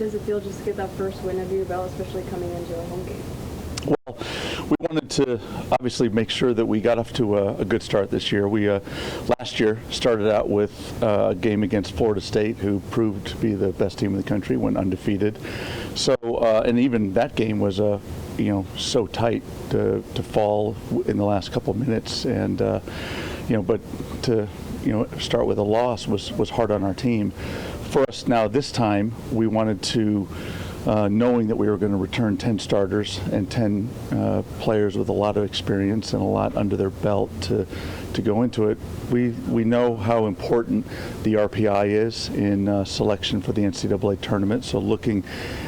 does it feel just to get that first win under your belt, especially coming into a home game? Well, we wanted to obviously make sure that we got off to a good start this year. We last year started out with a game against Florida State, who proved to be the best team in the country, went undefeated. So, and even that game was so tight to fall in the last couple of minutes, and but to start with a loss was hard on our team. For us now this time, we wanted to. Knowing that we were going to return 10 starters and 10 players with a lot of experience and a lot under their belt to go into it, we know how important the RPI is in selection for the NCAA tournament. So looking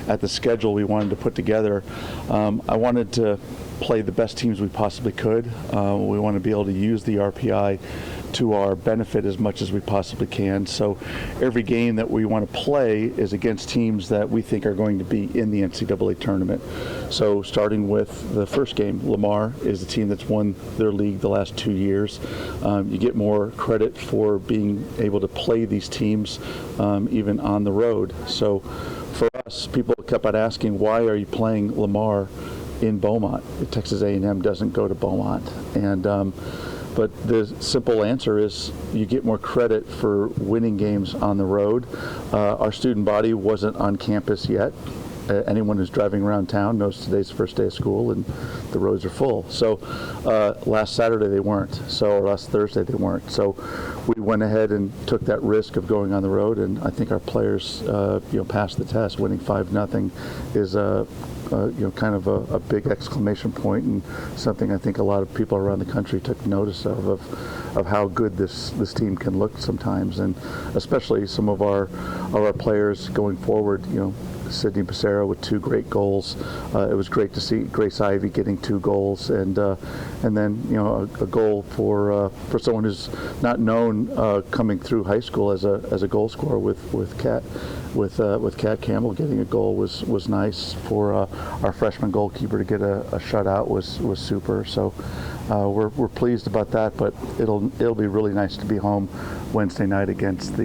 at the schedule we wanted to put together, I wanted to play the best teams we possibly could. We want to be able to use the RPI to our benefit as much as we possibly can. So every game that we want to play is against teams that we think are going to be in the NCAA tournament. So starting with the first game, Lamar is the team that's won their league the last 2 years. You get more credit for being able to play these teams even on the road. So for us, people kept on asking, why are you playing Lamar in Beaumont? Texas A&M doesn't go to Beaumont. And but the simple answer is you get more credit for winning games on the road. Our student body wasn't on campus yet. Anyone who's driving around town knows today's the first day of school and the roads are full. So last Saturday they weren't. So last Thursday they weren't. So we went ahead and took that risk of going on the road, and I think our players passed the test. Winning 5-0 is kind of a big exclamation point, and something I think a lot of people around the country took notice of how good this team can look sometimes, and especially some of our players going forward. Sydney Becerra with 2 great goals. It was great to see Grace Ivy getting 2 goals, and then a goal for someone who's not known coming through high school as a goal scorer with Kat Campbell getting a goal was nice. For our freshman goalkeeper to get a shutout was super. So we're pleased about that, but it'll be really nice to be home Wednesday night against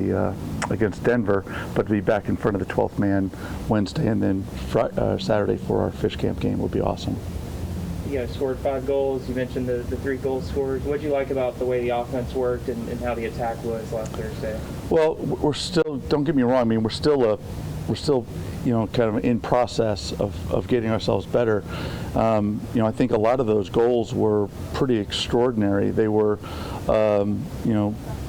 Denver, but to be back in front of the 12th man Wednesday, and then Saturday for our Fish Camp game will be awesome. You guys scored 5 goals. You mentioned the 3 goal scorers. What did you like about the way the offense worked and how the attack was last Thursday? Well, we're still, don't get me wrong, I mean, we're still kind of in process of getting ourselves better. I think a lot of those goals were pretty extraordinary. They were,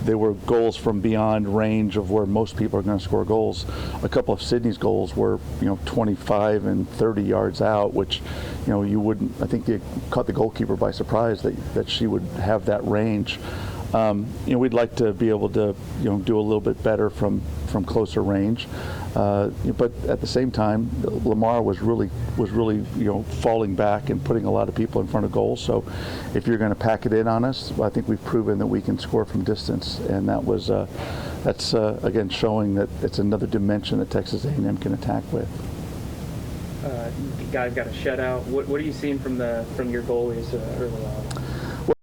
they were goals from beyond range of where most people are going to score goals. A couple of Sydney's goals were, 25 and 30 yards out, which, you wouldn't. I think they caught the goalkeeper by surprise that she would have that range. We'd like to be able to, do a little bit better from closer range. But at the same time, Lamar was really falling back and putting a lot of people in front of goals. So if you're going to pack it in on us, I think we've proven that we can score from distance, and that's again showing that it's another dimension that Texas A&M can attack with. You guys got a shutout. What are you seeing from your goalies early on?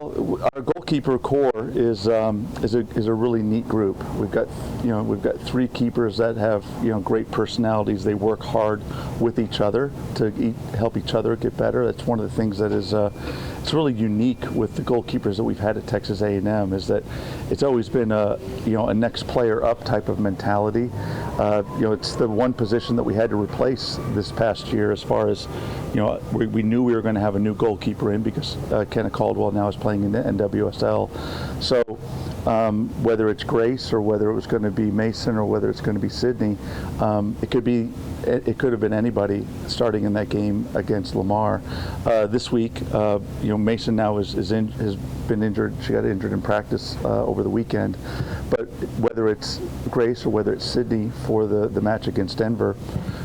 Well, our goalkeeper core is a really neat group. We've got 3 keepers that have great personalities. They work hard with each other to help each other get better. That's one of the things that is it's really unique with the goalkeepers that we've had at Texas A&M, is that it's always been a next player up type of mentality. It's the one position that we had to replace this past year, as far as we knew we were going to have a new goalkeeper in because Kenna Caldwell now is playing in the NWSL. So whether it's Grace or whether it was going to be Mason or whether it's going to be Sydney, it could have been anybody starting in that game against Lamar. This week, Mason now has been injured. She got injured in practice over the weekend. But whether it's Grace or whether it's Sydney for the match against Denver,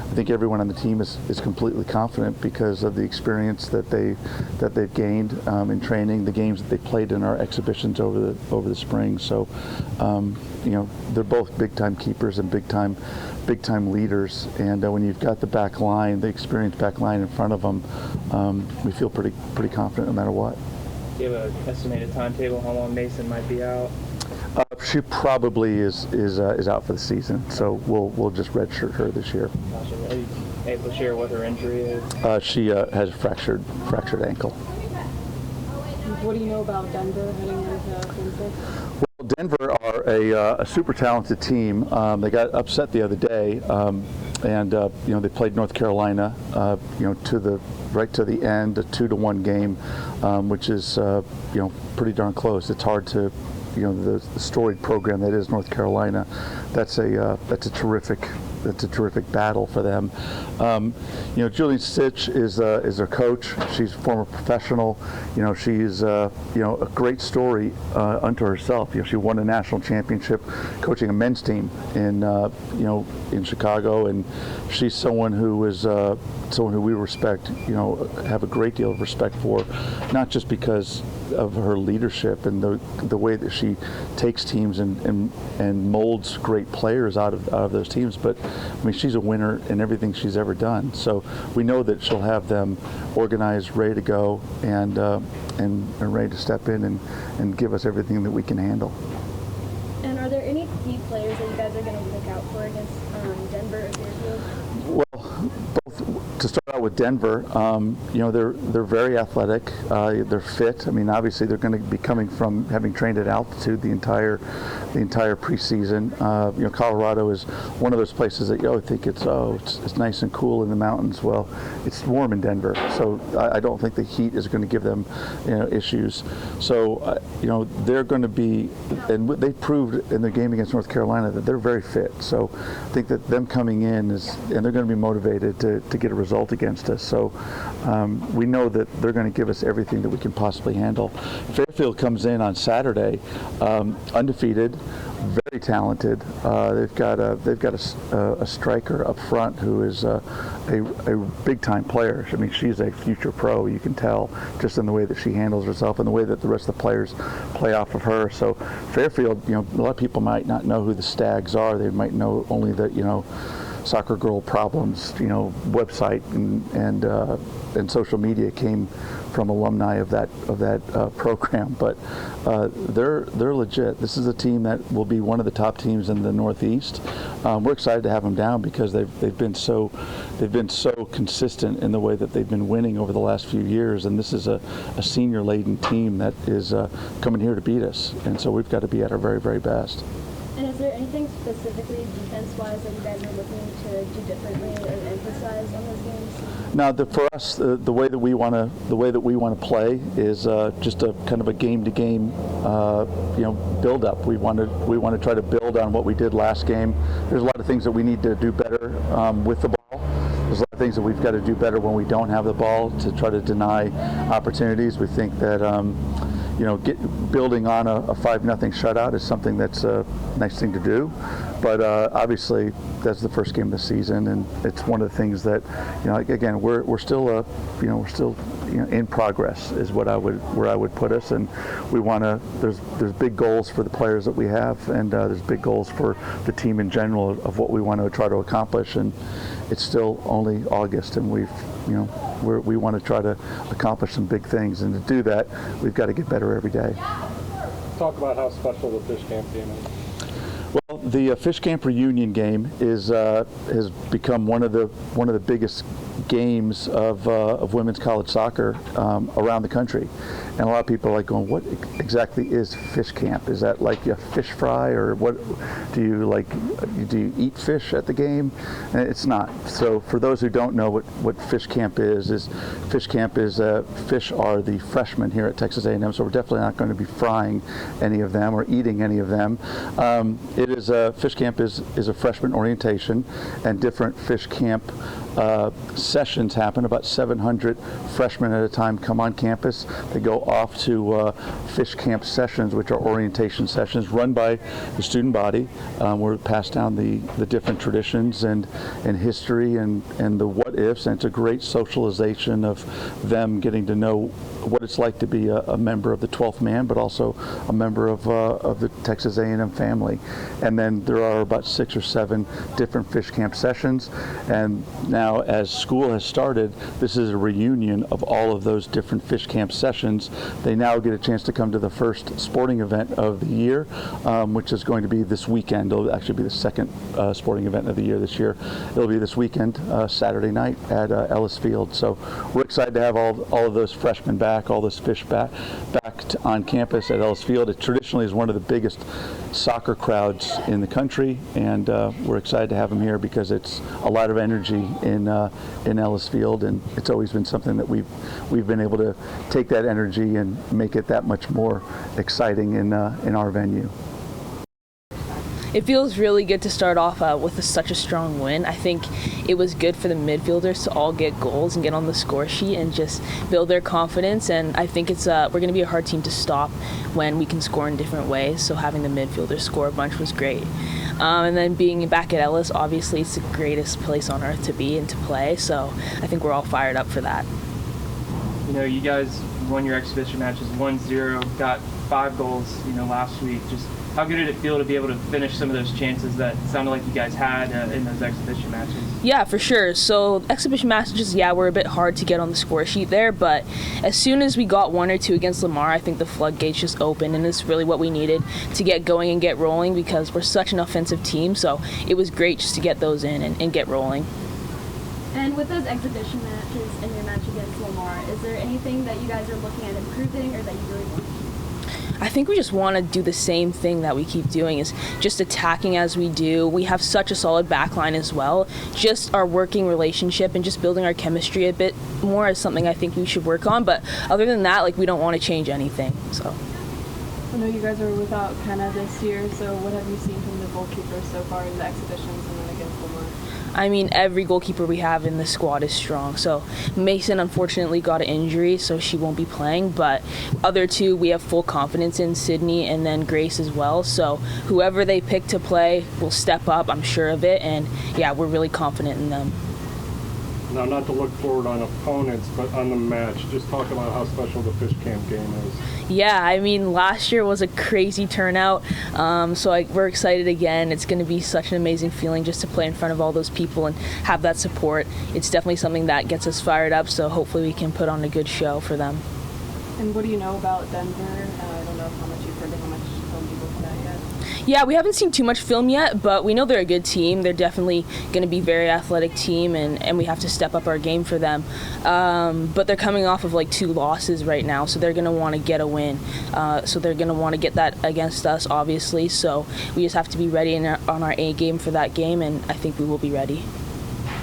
I think everyone on the team is completely confident because of the experience that they've gained in training, the games that they played in our exhibitions over the spring. So, they're both big-time keepers and big-time leaders. And when you've got the experienced back line in front of them, we feel pretty confident no matter what. Do you have an estimated timetable how long Mason might be out? She probably is out for the season, so we'll just redshirt her this year. Gotcha. Are you able to share what her injury is? She has a fractured ankle. What do you know about Denver heading into Wednesday? Well, Denver are a super talented team. They got upset the other day, and they played North Carolina, right to the end, a 2-1 game, which is pretty darn close. It's hard to, the storied program that is North Carolina. That's a terrific battle for them. Julian Stitch is their coach. She's a former professional. She's a great story unto herself. She won a national championship coaching a men's team in Chicago, and she's someone who is someone who we respect. Have a great deal of respect for, not just because of her leadership and the way that she takes teams and molds great players out of those teams, but I mean, she's a winner in everything she's ever done. So we know that she'll have them organized, ready to go, and ready to step in and give us everything that we can handle. And are there any key players that you guys are going to look out for against Denver or Fairfield? Well, both. To start out with Denver, they're very athletic. They're fit. I mean, obviously they're going to be coming from having trained at altitude the entire preseason. Colorado is one of those places that you think it's nice and cool in the mountains. Well, it's warm in Denver, so I don't think the heat is going to give them issues. So they're going to be, and they proved in their game against North Carolina that they're very fit. So I think that them coming in and they're going to be motivated to get a result against us. So we know that they're going to give us everything that we can possibly handle. Fairfield comes in on Saturday, undefeated, very talented. They've got a striker up front who is a big time player. I mean, she's a future pro. You can tell just in the way that she handles herself and the way that the rest of the players play off of her. So Fairfield, a lot of people might not know who the Stags are. They might know only that Soccer Girl Problems, website and social media came from alumni of that program, but they're legit. This is a team that will be one of the top teams in the Northeast. We're excited to have them down because they've been so consistent in the way that they've been winning over the last few years, and this is a senior laden team that is coming here to beat us, and so we've got to be at our very, very best. And is there anything specifically defense-wise that you guys are looking to do differently or emphasize on those games? Now, for us, the way that we want to play is just a kind of a game-to-game, build-up. We want to try to build on what we did last game. There's a lot of things that we need to do better with the ball. There's a lot of things that we've got to do better when we don't have the ball to try to deny opportunities. We think that building on a 5-0 shutout is something that's a nice thing to do, but obviously that's the first game of the season, and it's one of the things that again we're still in progress is where I would put us, and we want to. There's big goals for the players that we have, and there's big goals for the team in general of what we want to try to accomplish, and it's still only August, and we want to try to accomplish some big things, and to do that, we've got to get better every day. Talk about how special the fish camp game is. Well, the fish camp reunion game has become one of the biggest games of women's college soccer around the country, and a lot of people are like going, "What exactly is fish camp? Is that like a fish fry, or what? Do you eat fish at the game?" And it's not. So for those who don't know what fish camp is fish are the freshmen here at Texas A&M. So we're definitely not going to be frying any of them or eating any of them. Fish camp is a freshman orientation, and different fish camp sessions happen. About 700 freshmen at a time come on campus. They go off to fish camp sessions, which are orientation sessions run by the student body. We're passed down the different traditions and history and the what ifs, and it's a great socialization of them getting to know what it's like to be a member of the 12th man, but also a member of the Texas A&M family. And then there are about 6 or 7 different fish camp sessions, and now now, as school has started, this is a reunion of all of those different fish camp sessions. They now get a chance to come to the first sporting event of the year, which is going to be this weekend. It'll actually be the second sporting event of the year this year. It'll be this weekend, Saturday night at Ellis Field. So we're excited to have all of those freshmen back, all those fish back on campus at Ellis Field. It traditionally is one of the biggest soccer crowds in the country, and we're excited to have them here because it's a lot of energy in Ellis Field, and it's always been something that we've been able to take that energy and make it that much more exciting in our venue. It feels really good to start off with such a strong win. I think it was good for the midfielders to all get goals and get on the score sheet and just build their confidence. And I think we're going to be a hard team to stop when we can score in different ways. So having the midfielders score a bunch was great. And then being back at Ellis, obviously it's the greatest place on earth to be and to play. So I think we're all fired up for that. You know, you guys won your exhibition matches 1-0, got 5 goals, last week. Just how good did it feel to be able to finish some of those chances that sounded like you guys had in those exhibition matches? Yeah, for sure. So exhibition matches, were a bit hard to get on the score sheet there, but as soon as we got 1 or 2 against Lamar, I think the floodgates just opened, and it's really what we needed to get going and get rolling because we're such an offensive team, so it was great just to get those in and get rolling. And with those exhibition matches and your match against Lamar, is there anything that you guys are looking at improving or that you really want? I think we just want to do the same thing that we keep doing, is just attacking as we do. We have such a solid back line as well. Just our working relationship and just building our chemistry a bit more is something I think we should work on. But other than that, we don't want to change anything. So. I know you guys are without Kenna this year, so what have you seen from the goalkeepers so far in the exhibitions and then against Lamar? I mean, every goalkeeper we have in the squad is strong. So Mason unfortunately got an injury, so she won't be playing. But other two, we have full confidence in, Sydney and then Grace as well. So whoever they pick to play will step up, I'm sure of it. And we're really confident in them. Now, not to look forward on opponents, but on the match, just talk about how special the fish camp game is. Yeah, I mean, last year was a crazy turnout, so we're excited again. It's going to be such an amazing feeling just to play in front of all those people and have that support. It's definitely something that gets us fired up, so hopefully we can put on a good show for them. And what do you know about Denver? I don't know how much you've heard or how much film you've looked at yet. Yeah, we haven't seen too much film yet, but we know they're a good team. They're definitely going to be a very athletic team, and we have to step up our game for them. But they're coming off of 2 losses right now, so they're going to want to get a win. So they're going to want to get that against us, obviously. So we just have to be ready on our A game for that game, and I think we will be ready.